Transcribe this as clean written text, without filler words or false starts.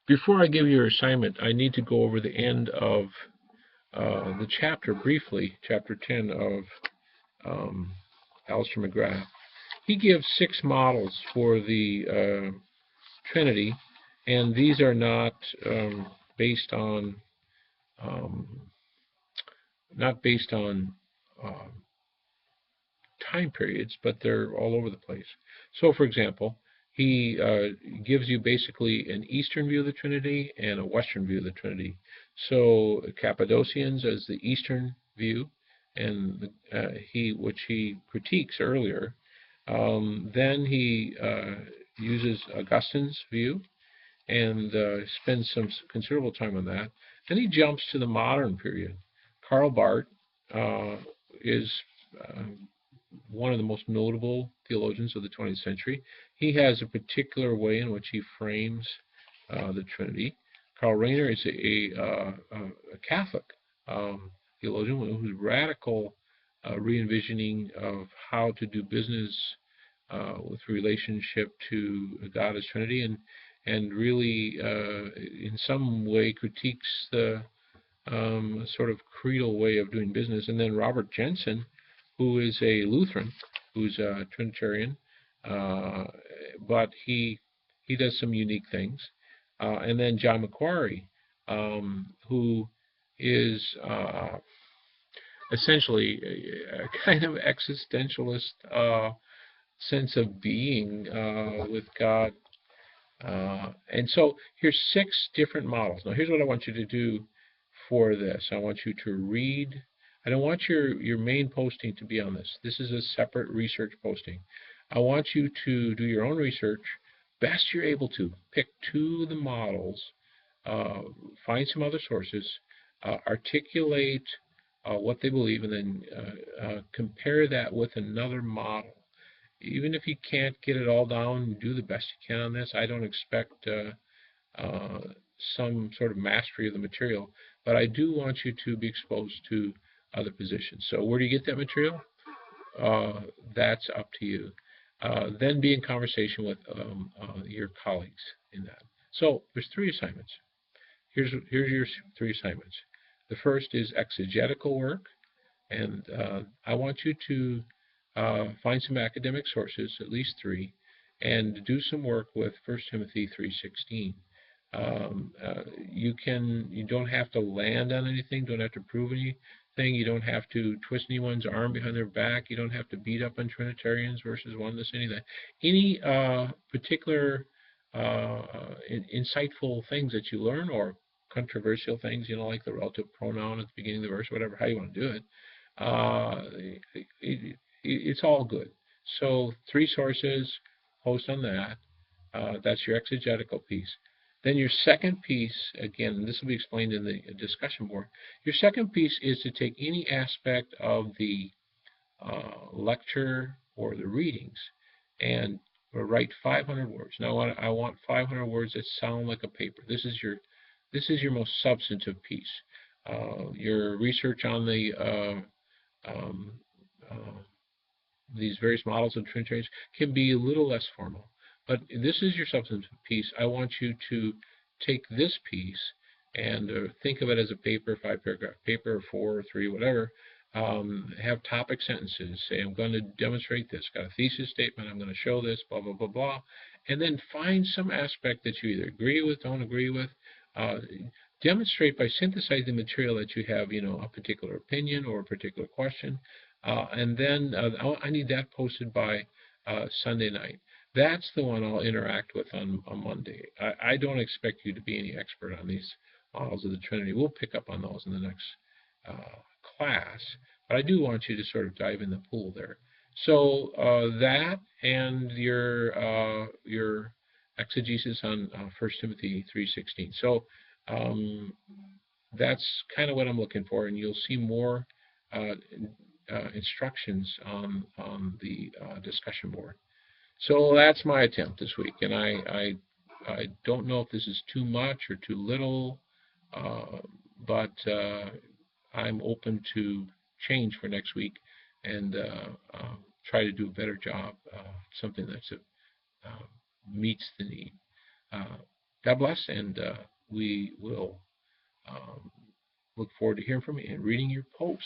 Before I give you your assignment, I need to go over the end of the chapter briefly, chapter 10 of um, Alistair McGrath. He gives 6 models for the Trinity, and these are not based on um, not based on uh, time periods, but they're all over the place. So, for example, he gives you basically an Eastern view of the Trinity and a Western view of the Trinity. So, Cappadocians as the Eastern view, and which he critiques earlier. Then he uses Augustine's view and spends some considerable time on that. Then he jumps to the modern period. Karl Barth is uh, one of the most notable theologians of the 20th century. He has a particular way in which he frames the Trinity. Karl Rahner is a Catholic theologian who's radical re-envisioning of how to do business with relationship to God as Trinity, and really in some way critiques the sort of creedal way of doing business. And then Robert Jensen, who is a Lutheran, who's a Trinitarian, uh, but he does some unique things. And then John Macquarie, who is essentially a kind of existentialist sense of being with God. And so here's 6 different models. Now here's what I want you to do for this. I want you to read. I don't want your main posting to be on this. This is a separate research posting. I want you to do your own research, best you're able to. Pick 2 of the models, uh, find some other sources, articulate what they believe, and then compare that with another model. Even if you can't get it all down, do the best you can on this. I don't expect uh, some sort of mastery of the material, but I do want you to be exposed to other positions. So where do you get that material? Uh, that's up to you. Then be in conversation with your colleagues in that. So there's 3 assignments. Here's your 3 assignments. The first is exegetical work, and I want you to find some academic sources, at least 3, and do some work with 1 Timothy 3:16. You don't have to land on anything, don't have to prove anything, you don't have to twist anyone's arm behind their back, you don't have to beat up on Trinitarians versus oneness, any of that. Any particular insightful things that you learn, or controversial things, like the relative pronoun at the beginning of the verse, whatever, how you want to do it, uh, it's all good. So 3 sources, post on that. That's your exegetical piece. Then your second piece, again, this will be explained in the discussion board. Your second piece is to take any aspect of the lecture or the readings and write 500 words. Now I want 500 words that sound like a paper. This is your most substantive piece. Your research on um, uh, these various models of Trinitarians can be a little less formal. But this is your substantive piece. I want you to take this piece and think of it as a paper, 5-paragraph paper, or 4 or 3, whatever. Have topic sentences. Say, I'm going to demonstrate this. Got a thesis statement. I'm going to show this, blah, blah, blah, blah. And then find some aspect that you either agree with, don't agree with. Demonstrate by synthesizing the material that you have, a particular opinion or a particular question. And then I need that posted by Sunday night. That's the one I'll interact with on Monday. I don't expect you to be any expert on these models of the Trinity. We'll pick up on those in the next class, but I do want you to sort of dive in the pool there. So that and your exegesis on 1 Timothy 3:16. So that's kind of what I'm looking for, and you'll see more instructions on the discussion board. So that's my attempt this week, and I don't know if this is too much or too little, but I'm open to change for next week and try to do a better job, something that meets the need. Uh, God bless, and we will look forward to hearing from you and reading your posts.